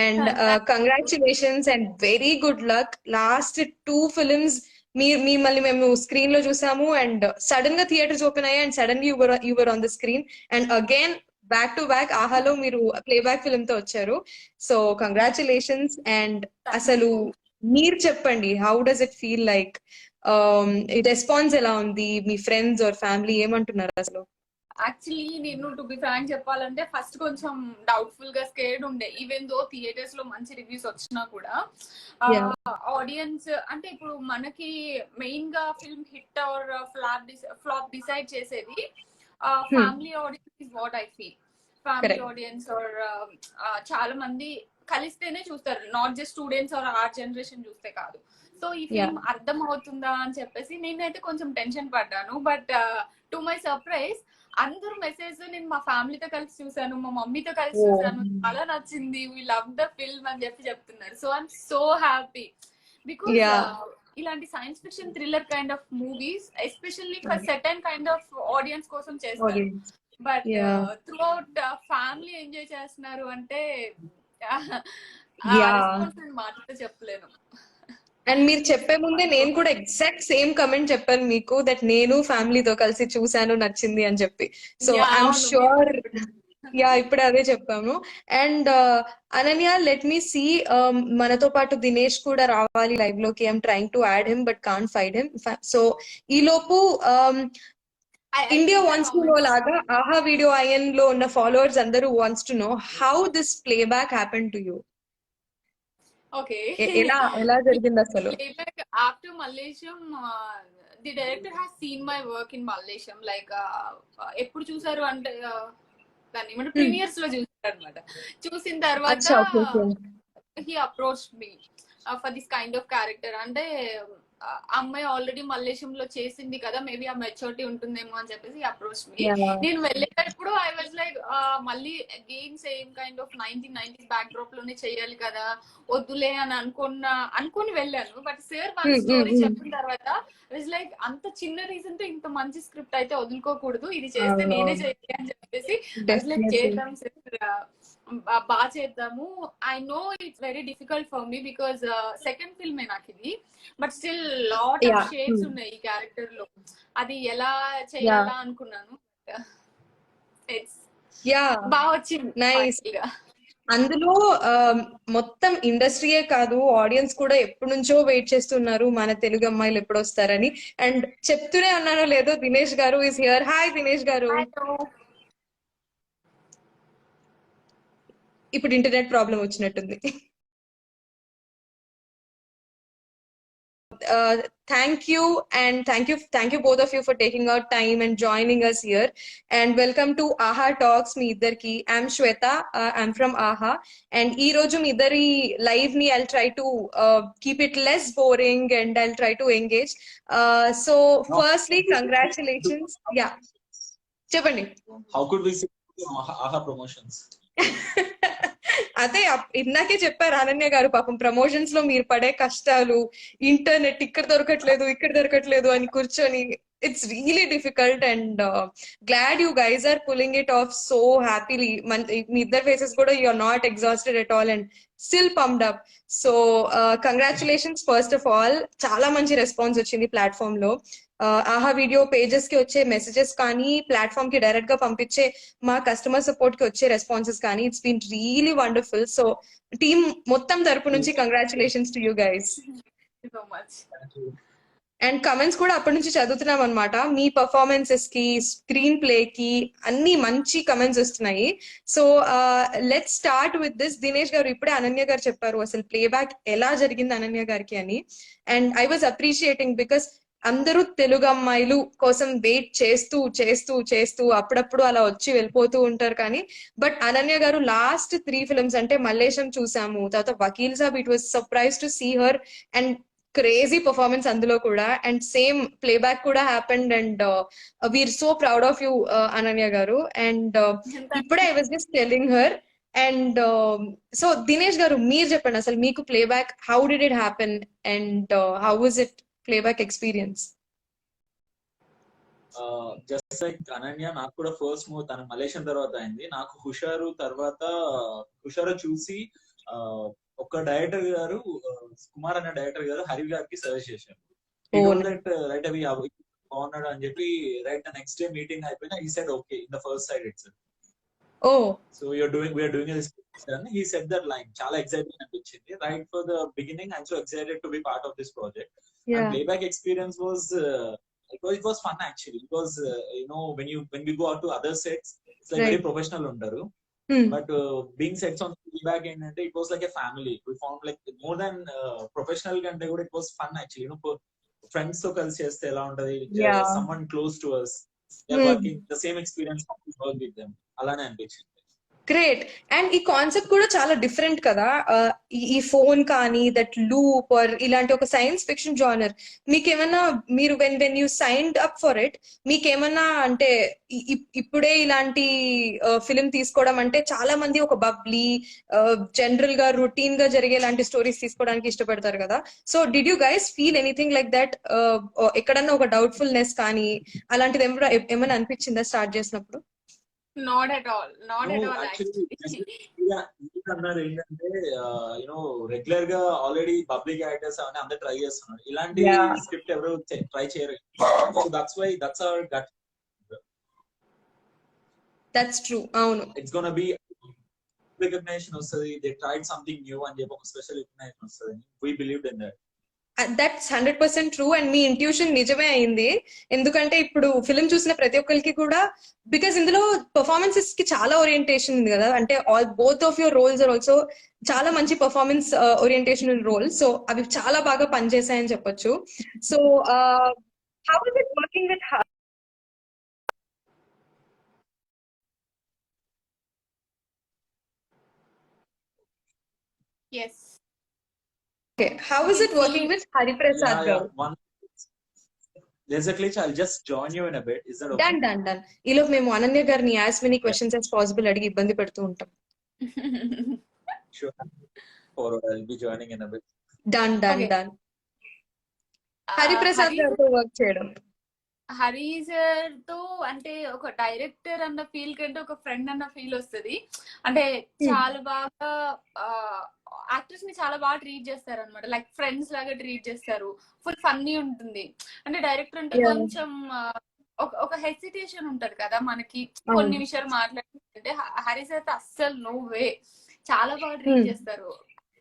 And congratulations and very good luck. Last 2 films మిమ్మల్ని మేము screen లో చూసాము అండ్ సడన్ గా థియేటర్స్ ఓపెన్ అయ్యాయి and suddenly your on the screen and again back to back ఆహాలో మీరు ప్లేబ్యాక్ ఫిల్మ్ తో వచ్చారు. So congratulations. అండ్ అసలు మీరు చెప్పండి, how does it feel like? Response ఎలా ఉంది? మీ ఫ్రెండ్స్ ఆర్ ఫ్యామిలీ ఏమంటున్నారు అసలు? యాక్చువల్లీ నేను టు బి ఫ్రాంక్ చెప్పాలంటే ఫస్ట్ కొంచెం డౌట్ఫుల్ గా స్కేర్డ్ ఉండే, ఈవెన్ దో థియేటర్స్ లో మంచి రివ్యూస్ వచ్చినా కూడా. ఆడియన్స్ అంటే ఇప్పుడు మనకి మెయిన్ గా film hit or flop decide చేసేది family audience is what I feel. Family audience are చాలా మంది కలిస్తేనే చూస్తారు, not just students or our generation చూస్తే కాదు. సో ఈ ఫిల్మ్ అర్థం అవుతుందా అని చెప్పేసి నేనైతే కొంచెం టెన్షన్ పడ్డాను. బట్ టు మై సర్ప్రైజ్ అందరూ మెసేజ్ నేను మా ఫ్యామిలీతో కలిసి చూసాను, మా మమ్మీతో కలిసి చూసాను, చాలా నచ్చింది, వీ లవ్ ద ఫిల్మ్ అని చెప్తున్నారు. So I'm so happy because ఇలాంటి science fiction thriller kind of movies especially for certain kind of audience కోసం చేస్తారు. But throughout family enjoy చేస్తున్నారు అంటే మాటతో చెప్పలేను. అండ్ మీరు చెప్పే ముందే నేను కూడా ఎగ్జాక్ట్ సేమ్ కమెంట్ చెప్పాను మీకు, దట్ నేను ఫ్యామిలీతో కలిసి చూసాను, నచ్చింది అని చెప్పి. సో ఐఎమ్ షూర్ ఇప్పుడే అదే చెప్పాము. And Ananya, let me see, మనతో పాటు దినేష్ కూడా రావాలి లైవ్ లోకి. I'm trying to add him but can't find him. So ఈ లోపు ఇండియా వాంట్స్ టు నో లాగా ఆహా వీడియో ఐఎన్ లో ఉన్న ఫాలోవర్స్ అందరూ wants to know how this playback happen to you. ఎలా జరిగింది అసలు? After Mallesham the director has seen my work in Mallesham. Like ఎప్పుడు చూసారు అంటే దాన్ని ఏమంటే ప్రీమియర్స్ లో చూసారు అనమాట. చూసిన తర్వాత he approach me for this kind of character. అంటే అమ్మాయి ఆల్రెడీ మల్లేశంలో చేసింది కదా, మేబీ ఆ మెచ్యూరిటీ ఉంటుందేమో అని చెప్పేసి అప్రోచ్ మీ. నేను వెళ్ళేటప్పుడు ఐ వాజ్ లైక్ మళ్ళీ again same kind of 1990s back drop లోనే చెయ్యాలి కదా, వద్దులే అని అనుకుని వెళ్ళాను. బట్ సార్ వన్ స్టోరీ చెప్పిన తర్వాత వాజ్ లైక్ అంత చిన్న రీజన్ తో ఇంత మంచి స్క్రిప్ట్ అయితే వదులుకోకూడదు, ఇది చేస్తే నేనే చేయాలి అని చెప్పేసి చేద్దాం సార్, బాగా చేద్దాము. I know it's very difficult for me because second ఫిల్మే నాకు ఇది. But still lot of shades ఉన్నాయి ఈ క్యారెక్టర్ లో, అది ఎలా చేయాలా అనుకున్నాను. బాగా వచ్చింది. అందులో మొత్తం ఇండస్ట్రీయే కాదు, ఆడియన్స్ కూడా ఎప్పటి నుంచో వెయిట్ చేస్తున్నారు మన తెలుగు అమ్మాయిలు ఎప్పుడు వస్తారని. అండ్ చెప్తూనే అన్నానో లేదో, దినేష్ గారు ఇస్ హియర్. హాయ్ దినేష్ గారు. ఇప్పుడు ఇంటర్నెట్ ప్రాబ్లం వచ్చినట్టుంది. Thank you both of you for taking out time and joining us here, and welcome to AHA Talks మీ ఇద్దరికి. I'm Shweta, I'm from AHA, and ఈ రోజు మీ ఇద్దరి live ని I'll try to keep it less boring and I'll try to engage. So firstly congratulations. చెప్పండి. How could we see AHA promotions? అదే ఇందాకే చెప్పారు అనన్య గారు, పాపం ప్రమోషన్స్ లో మీరు పడే కష్టాలు, ఇంటర్నెట్ ఇక్కడ దొరకట్లేదు అని కూర్చొని, it's really difficult. And glad you guys are pulling it off so happily. మీ ఇద్దరు ఫేసెస్ కూడా you are not exhausted at all and still pumped up. So congratulations first of all. చాలా మంచి రెస్పాన్స్ వచ్చింది ప్లాట్ఫామ్ లో. ఆహా video pages కి వచ్చే మెసేజెస్ కానీ, ప్లాట్ఫామ్ కి డైరెక్ట్ గా పంపించే మా కస్టమర్ సపోర్ట్ కి వచ్చే రెస్పాన్సెస్ కానీ, it's been really wonderful. So team మొత్తం తరపు నుంచి congratulations to you guys. And comments కూడా అప్పటి నుంచి చదువుతున్నాం అనమాట. మీ పర్ఫార్మెన్సెస్ కి, స్క్రీన్ ప్లే కి అన్ని మంచి కమెంట్స్ వస్తున్నాయి. So let's start with this. Dinesh garu, ఇప్పుడే అనన్య గారు చెప్పారు అసలు ప్లేబ్యాక్ ఎలా జరిగింది అనన్య గారికి అని. And I was appreciating because అందరూ తెలుగు అమ్మాయిలు కోసం వెయిట్ చేస్తూ చేస్తూ చేస్తూ అప్పుడప్పుడు అలా వచ్చి వెళ్ళిపోతూ ఉంటారు. కానీ బట్ అనన్య గారు లాస్ట్ 3 ఫిల్మ్స్ అంటే మల్లేశం చూసాము, తర్వాత Vakeel Saab, it was surprise to see her and crazy performance అందులో కూడా. అండ్ సేమ్ ప్లేబ్యాక్ కూడా happened and we are so proud of you Ananya garu. And ఇప్పుడే I was just telling her. And so Dinesh garu, మీరు చెప్పండి అసలు మీకు playback how did it happen and how was it playback experience? Just like Ananya, నాకు కూడా first move తన Malaysian తర్వాత అయింది. నాకు హుషారు తర్వాత హుషారు చూసి ఒక డైరెక్టర్ గారు కుమార్ అనే డైరెక్టర్ గారు హరి గారికి సజెస్ట్ చేశారు. Oh, రైట్ అవి బాగున్నాడు అని చెప్పి రైట్ నెక్స్ట్ డే మీటింగ్ అయిపోయినా ఈ said okay in the first side it's. oh, so we're doing this he said that line చాలా ఎక్సైటింగ్ అనిపించింది. Right for the beginning I'm so excited to be part of this project. yeah, Playback experience was it was fun actually because when we go out to other sets it's like right. very professional undaru, Hmm. but being sets on playback ఏంటంటే it was like a family. We found like more than professional కంటే కూడా it was fun actually, friends తో కలిసి చేస్తే ఎలా ఉంటది, Yeah. someone close to us, they're Hmm. working the same experience we work with them అలానే అనిపించింది. Great. And ఈ కాన్సెప్ట్ కూడా చాలా డిఫరెంట్ కదా. ఈ ఫోన్ కానీ దట్ లూప్ ఆర్ ఇలాంటి ఒక సైన్స్ ఫిక్షన్ జానర్ మీకేమన్నా మీరు when you signed up for it మీకేమన్నా అంటే ఇప్పుడే ఇలాంటి ఫిలిం తీసుకోవడం అంటే చాలా మంది ఒక బబ్లీ జనరల్ గా రొటీన్ గా జరిగే ఇలాంటి స్టోరీస్ తీసుకోవడానికి ఇష్టపడతారు కదా. So did you guys feel anything like that? ఎక్కడన్నా ఒక డౌట్ఫుల్నెస్ కానీ అలాంటిది ఏమైనా అనిపించిందా స్టార్ట్ చేసినప్పుడు? Not at all Actually, actually. అన్నారు ఏంటంటే రెగ్యులర్ గా ఆల్రెడీ పబ్లిక్ యాక్టర్స్ అవన్నీ అందరు ట్రై చేస్తున్నారు, ఇలాంటి Yeah. స్క్రిప్ట్ ఎవరు ట్రై చేయరు. So that's our gut. That's true. అవును. ఇట్స్ గోనా బి రికగ్నిషన్ వస్తుంది, దే ట్రైడ్ సంథింగ్ న్యూ అని చెప్పి ఒక స్పెషల్ రికగ్నిషన్ వస్తుంది. We believed in that. That's 100% true. And మీ ఇంట్యూషన్ నిజమే అయింది. ఎందుకంటే ఇప్పుడు ఫిలిం చూసిన ప్రతి ఒక్కరికి కూడా బికాస్ ఇందులో పర్ఫార్మెన్సెస్ కి చాలా ఓరియంటేషన్ ఉంది కదా. అంటే both of your roles are also చాలా మంచి పర్ఫార్మెన్స్ ఓరియంటేషన్ రోల్స్. సో అవి చాలా బాగా పనిచేసాయని చెప్పొచ్చు. So how is it working with S. how is it working with Hariprasad garu? There's a glitch. I'll just join you in a bit. Is that okay? Done. ఈలో మేము అనన్య గారిని as many questions as possible అడిగి ఇబ్బంది పెడుతూ ఉంటాం. Sure. Forward. I'll be joining in a bit. Done. Okay. Hariprasad గారితో work చేయడం Hari sir తో అంటే ఒక డైరెక్టర్ అన్న ఫీల్ కంటే ఒక ఫ్రెండ్ అన్న ఫీల్ వస్తుంది. అంటే చాలా బాగా యాక్టర్స్ ని చాలా బాగా ట్రీట్ చేస్తారు అనమాట. లైక్ ఫ్రెండ్స్ లాగా ట్రీట్ చేస్తారు. ఫుల్ ఫన్నీ ఉంటుంది. అంటే డైరెక్టర్ అంటే Yeah. కొంచెం ఒక హెసిటేషన్ ఉంటది కదా మనకి కొన్ని విషయాలు మాట్లాడుతుంటే. హరి సార్ తో అస్సలు నో వే, చాలా బాగా ట్రీట్ చేస్తారు.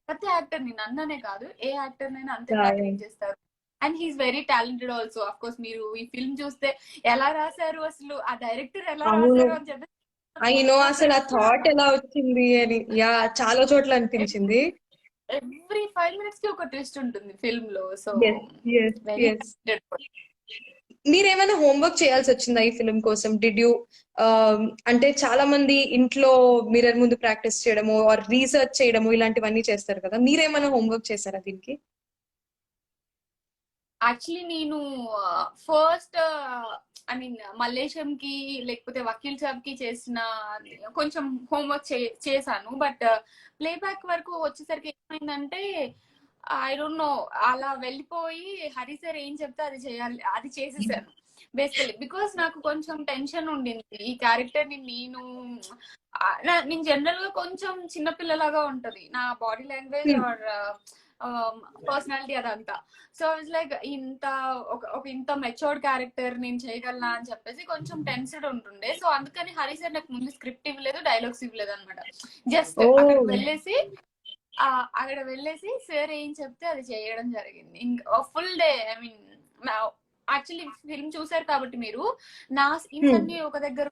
ప్రతి యాక్టర్ ని, నన్ననే కాదు ఏ యాక్టర్ నైనా అంతే బాగా ట్రీట్ చేస్తారు. And he's very talented also. Of course మీరు ఈ ఫిల్మ్ చూస్తే ఎలా రాశారు, అసలు ఆ డైరెక్టర్ ఎలా రాశారు అని చెప్పి అయినో అసలు ఆ థాట్ ఎలా వచ్చింది అని యా చాలా చోట్ల అనిపించింది. ఎవ్రీ 5 minutes కి ఒక ట్విస్ట్ ఉంటుంది ఫిల్మ్ లో. సో మీరేమైనా హోంవర్క్ చేయాల్సి వచ్చిందా ఈ ఫిల్మ్ కోసం? డిడ్ యూ అంటే చాలా మంది ఇంట్లో మిర్రర్ ముందు ప్రాక్టీస్ చేయడము ఆర్ రీసెర్చ్ చేయడము ఇలాంటివన్నీ చేస్తారు కదా. మీరేమైనా హోంవర్క్ చేశారా దీనికి? యాక్చువల్లీ నేను ఫస్ట్ ఐ మీన్ మల్లేశం కి లేకపోతే వకీల్ సాబ్ కి చేసిన కొంచెం హోంవర్క్ చేశాను. బట్ ప్లేబ్యాక్ వరకు వచ్చేసరికి ఏమైందంటే ఐ డోంట్ నో, అలా వెళ్ళిపోయి హరి సార్ ఏం చెప్తే అది చేయాలి, అది చేసేసాను బేసికలీ. బికాస్ నాకు కొంచెం టెన్షన్ ఉండింది ఈ క్యారెక్టర్ ని. నేను జనరల్ గా కొంచెం చిన్నపిల్లలాగా ఉంటది నా బాడీ లాంగ్వేజ్ ఆర్ పర్సనాలిటీ అదంతా. సో ఇట్స్ లైక్ ఇంత మెచ్యూర్డ్ క్యారెక్టర్ నేను చేయగలనా అని చెప్పేసి కొంచెం టెన్స్డ్ ఉంటుండే. సో అందుకని హరి సార్ నాకు ముందు స్క్రిప్ట్ ఇవ్వలేదు, డైలాగ్స్ ఇవ్వలేదు అనమాట. జస్ట్ అక్కడ వెళ్ళేసి సార్ ఏం చెప్తే అది చేయడం జరిగింది. ఇంకా full day I mean actually film చూసారు కాబట్టి మీరు, నా సీన్స్ అన్ని ఒక దగ్గర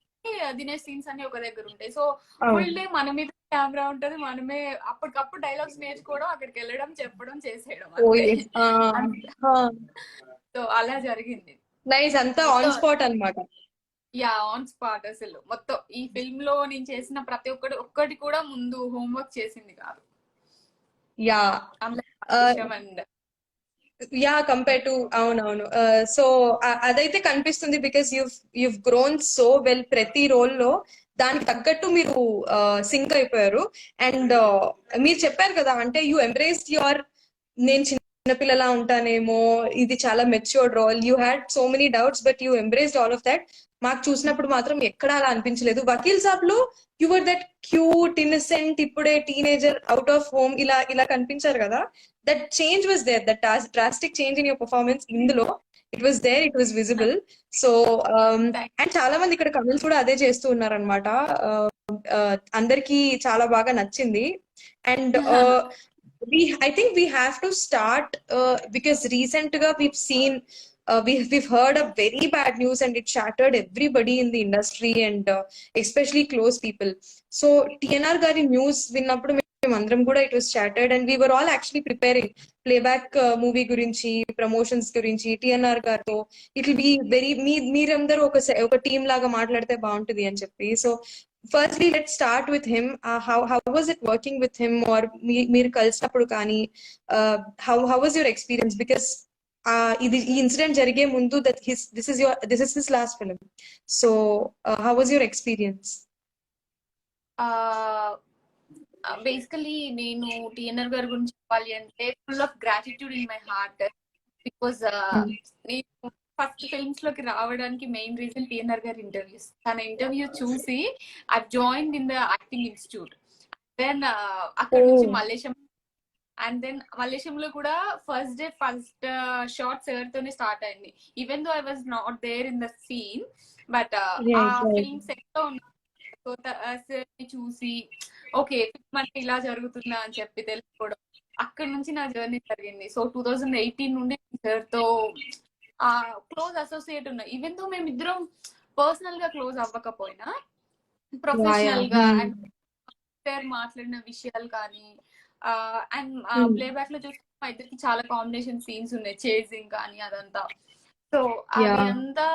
దినేష్ సీన్స్ అన్ని ఒక దగ్గర ఉంటాయి. సో ఫుల్ డే మన మీద కెమెరా ఉంటది, మనమే అప్పటికప్పుడు డైలాగ్స్ నేర్చుకోవడం, అక్కడికి వెళ్ళడం, చెప్పడం, చేసేయడం. సో అలా జరిగింది. నైస్. అంతా ఆన్ స్పాట్ అన్నమాట. Yeah, on spot. అసలు మొత్తం ఈ ఫిల్మ్ లో నేను చేసిన ప్రతి ఒక్కటి కూడా ముందు హోంవర్క్ చేసింది కాదు. Yeah and yeah compare to అవునవును. సో అదైతే కనిపిస్తుంది because you've grown so well. ప్రతి రోల్ లో దానికి తగ్గట్టు మీరు సింక్ అయిపోయారు. అండ్ మీరు చెప్పారు కదా, అంటే యూ ఎంబ్రేస్డ్ యువర్ నేను చిన్నపిల్లలా ఉంటానేమో, ఇది చాలా matured role, you had so many doubts but you embraced all of that. మాకు చూసినప్పుడు మాత్రం ఎక్కడ అలా అనిపించలేదు. వకీల్ సాబ్ లో యువర్ దట్ క్యూట్ ఇన్నసెంట్, ఇప్పుడే టీనేజర్, అవుట్ ఆఫ్ హోమ్, ఇలా ఇలా కనిపించారు కదా. That change was there, that drastic change in your performance ఇందులో it was there, it was visible. So and చాలా మంది ఇక్కడ కమెంట్స్ కూడా అదే చేస్తూ ఉన్నారనమాట. అందరికి చాలా బాగా నచ్చింది. And I think we have to start because recently we've seen we've heard a very bad news and it shattered everybody in the industry and especially close people. So TNR gari news vinnappudu మేమందరం కూడా it was shattered and we were all actually preparing playback movie గురించి, promotions గురించి TNR గారితో it will be very మీరందరూ ఒక team లాగా మాట్లాడితే బాగుంటుంది అని చెప్పి. So firstly let's start with him. How was it working with him, or మీరు కలిసినప్పుడు కానీ how was your experience? Because ఈ ఇన్సిడెంట్ జరిగే ముందు that this is his last film. So how was your experience? Basically నేను TNR గారి గురించి చెప్పాలి అంటే full of gratitude in my heart. Because నేను ఫస్ట్ ఫిల్మ్స్ లోకి రావడానికి మెయిన్ రీజన్ టిఎన్ఆర్ గారి ఇంటర్వ్యూస్. తన ఇంటర్వ్యూ చూసి I join in the acting institute. Then అక్కడ నుంచి మలేషియం, అండ్ దెన్ మలేషియంలో కూడా ఫస్ట్ షార్ట్ సార్ తోనే స్టార్ట్ అయింది. Even though I was not there in the scene, but ఆ ఫిల్మ్ సెట్ లో ఉన్న చూసి ఓకే అంటే ఇలా జరుగుతుందా అని చెప్పి తెలుసుకోవడం, అక్కడ నుంచి నా జర్నీ జరిగింది. సో 2018 నుండి సార్ తో క్లోజ్ అసోసియేట్ ఉన్నా. ఈవెన్ తో మేమిద్దరం పర్సనల్ గా క్లోజ్ అవ్వకపోయినా ప్రొఫెషనల్ గా అండ్ సార్ మాట్లాడిన విషయాలు కానీ అండ్ ప్లేబ్యాక్ లో చూస్తే మా ఇద్దరికి చాలా కాంబినేషన్ సీన్స్ ఉన్నాయి, చేసింగ్ కానీ అదంతా. సో అదంతా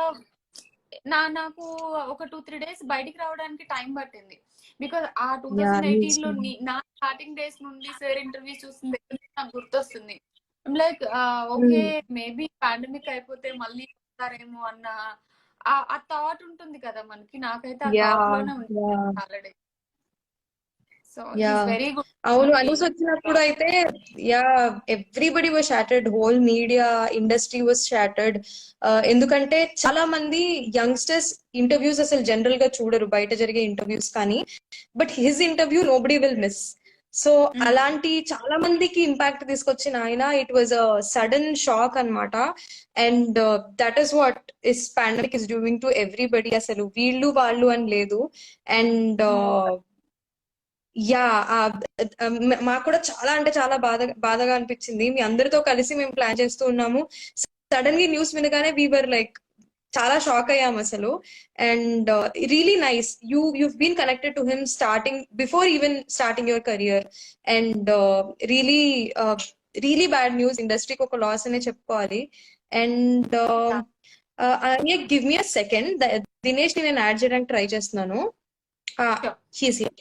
నాకు ఒక 2-3 days బయటికి రావడానికి టైం పట్టింది. బికాస్ ఆ 2018 లో నా స్టార్టింగ్ డేస్ నుండి సార్ ఇంటర్వ్యూ చూసిన దగ్గర నాకు గుర్తొస్తుంది. లైక్ ఓకే మేబీ పాండమిక్ అయిపోతే మళ్ళీ వస్తారేమో అన్న ఆ థాట్ ఉంటుంది కదా మనకి. నాకైతే ఆ థాట్ లోనే ఉంటుంది ఆల్రెడీ. So very good. అవును, న్యూస్ వచ్చినప్పుడు అయితే everybody was shattered, whole media industry was shattered. ఎందుకంటే చాలా మంది యంగ్స్టర్స్ ఇంటర్వ్యూస్ అసలు జనరల్ గా చూడరు, బయట జరిగే ఇంటర్వ్యూస్ కానీ, but his interview nobody will miss. So అలాంటి చాలా మందికి ఇంపాక్ట్ తీసుకొచ్చిన ఆయన, it was a sudden shock అన్నమాట. And that is what is pandemic is doing to everybody. అసలు వీళ్ళు వాళ్ళు అని లేదు. అండ్ మాకు కూడా చాలా అంటే చాలా బాధగా అనిపించింది. మీ అందరితో కలిసి మేము ప్లాన్ చేస్తూ ఉన్నాము. సడన్ గా న్యూస్ వినగానే వీవర్ లైక్ చాలా షాక్ అయ్యాం అసలు. And really nice, you've been connected to him starting before even starting your career. And really bad news, ఇండస్ట్రీకి ఒక లాస్ అనే చెప్పుకోవాలి. And give me a second, Dinesh ని నేను యాడ్ చేయడానికి ట్రై చేస్తున్నాను. he's here.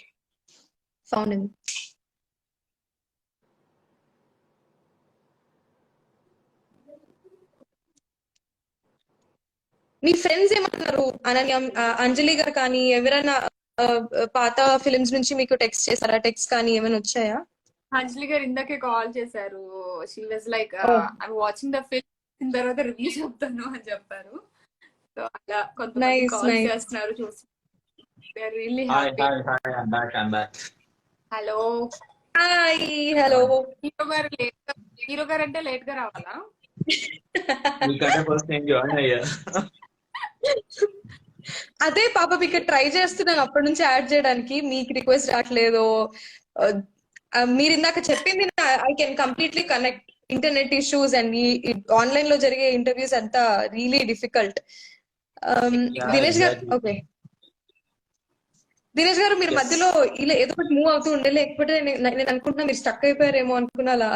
Found him. Me friends ఏమన్నారు? అనన్య, అంజలి గారు కానీ ఎవరైనా పాత ఫిలిమ్స్ నుంచి మీకు టెక్స్ట్ చేశారా? టెక్స్ట్ కానీ ఏమైనా వచ్చాయా? అంజలి గారు ఇందాకే కాల్ చేశారు. She was like I watching the film, తర్వాత రివ్యూ చెప్తాను అని చెప్పారు. సో అలా కొంతమంది కాల్ చేస్తున్నారు చూసి. They are really happy. I'm back. Hello. Hi. Hello. Hero garu అంటే లేట్ గా రావాలా? అదే పాప ఇక్కడ ట్రై చేస్తున్నాను అప్పటి నుంచి యాడ్ చేయడానికి, మీకు రిక్వెస్ట్ రావట్లేదు. మీరు ఇందాక చెప్పింది I can completely connect. Internet issues and ఈ ఆన్లైన్ లో జరిగే ఇంటర్వ్యూస్ అంతా రియలీ డిఫికల్ట్. దినేష్ గారు, ఓకే దినేష్ గారు, మీరు మధ్యలో ఇలా ఏదో ఒకటి మూవ్ అవుతూ ఉండే, లేకపోతే నేను అనుకుంటున్నా మీరు స్టక్ అయిపోయారేమో అనుకున్నా. అలా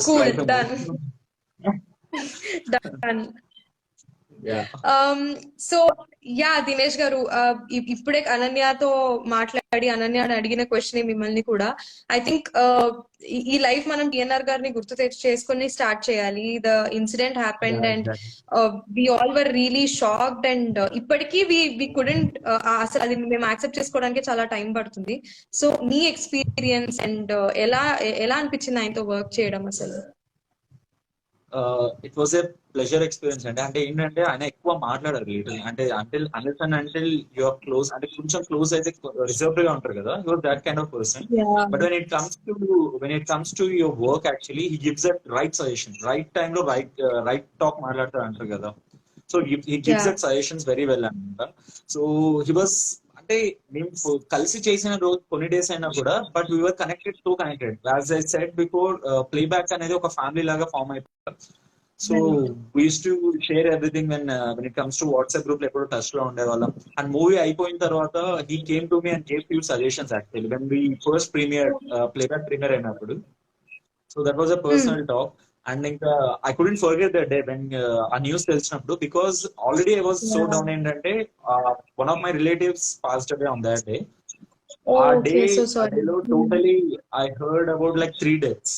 cool, done. So Dinesh garu, ఇప్పుడే అనన్యతో మాట్లాడి అనన్య అడిగిన క్వశ్చన్ మిమ్మల్ని కూడా. ఐ థింక్ ఈ లైఫ్ మనం టిఎన్ఆర్ గారిని గుర్తు చేసుకుని స్టార్ట్ చేయాలి. The incident happened and we all were really shocked. And ఇప్పటికీ వి కుడెంట్, అసలు అది మేము యాక్సెప్ట్ చేసుకోవడానికి చాలా టైం పడుతుంది. సో మీ ఎక్స్పీరియన్స్ అండ్ ఎలా అనిపించింది ఆయనతో వర్క్ చేయడం అసలు? It was a pleasure experience అండి. అంటే ఏంటంటే ఆయన ఎక్కువ మాట్లాడారు లిటిల్, అంటే అంటిల్ యు ఆర్ క్లోజ్, అంటే కొంచెం క్లోజ్ అయితే రిజర్వ్డ్ గా ఉంటారు కదా, your that kind of person. Yeah. But when it comes to your work, actually he gives that right suggestion, right time లో right talk మాట్లాడతారు అంటారు కదా. So he gives Yeah. that suggestions very well అనమాట. So he was, అంటే మేము కలిసి చేసిన రోజు కొన్ని డేస్ అయినా కూడా, but we are connected as I said before, playback అనేది ఒక ఫ్యామిలీ లాగా ఫామ్ అయిపోతారు. So we used to share everything when it comes to WhatsApp group లో ఎప్పుడు టచ్ లో ఉండేవాళ్ళం. అండ్ మూవీ అయిపోయిన తర్వాత he came to me and gave few suggestions actually when we first playback premiere అయినప్పుడు. So that was a personal talk. And ఇంకా I couldn't forget that day when ఆ news తెలిసినప్పుడు, because already I was so down. ఏంటంటే one of my relatives passed away on that day. ఆ day Okay, so sorry. Totally I heard about like 3 deaths,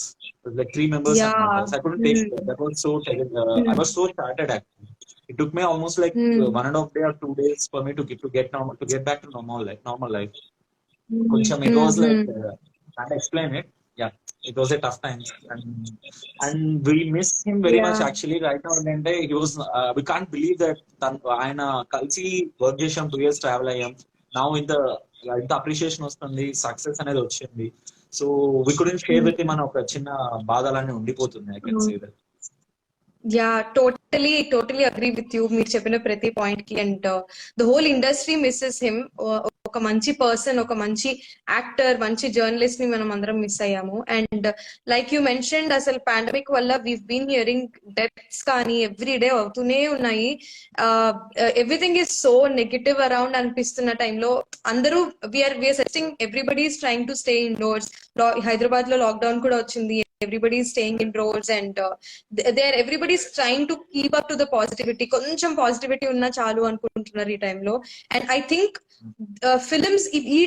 like 3 members. Yeah. So I couldn't take that. That was so terrible. I was so shattered actually. It took me almost like 1.5 day or 2 days for me to get back to normal life. Koncham it was like can't explain it. Yeah, it was a tough time, and we miss him very much actually right now. And he was we can't believe that ఆయన కలిసి work చేసాం, 2 years travel అయ్యాం. now ఇంత appreciation వస్తుంది, success అనేది వచ్చింది. So we couldn't share with him అని ఒక చిన్న బాధలన్నీ ఉండిపోతుంది. I can say that. Yeah, totally agree with you. మీరు చెప్పిన ప్రతి పాయింట్ కి, and the whole industry misses him. ఒక మంచి పర్సన్, ఒక మంచి యాక్టర్, మంచి జర్నలిస్ట్ ని మనం అందరం మిస్ అయ్యాము. అండ్ లైక్ యూ మెన్షన్డ్, అసలు పాండమిక్ వల్ల వీవ్ బీన్ హియరింగ్ డెత్స్ కానీ ఎవ్రీ డే అవుతూనే ఉన్నాయి. Everything is so negative around అనిపిస్తున్న టైంలో అందరూ we are setting, everybody is trying to stay indoors. Hyderabad లో లాక్డౌన్ కూడా వచ్చింది. Everybody is staying indoors, and everybody is trying to keep up to the positivity. కొంచెం పాజిటివిటీ ఉన్నా చాలు అనుకుంటున్నారు ఈ టైంలో. అండ్ ఐ థింక్ ఫిల్మ్స్ ఈ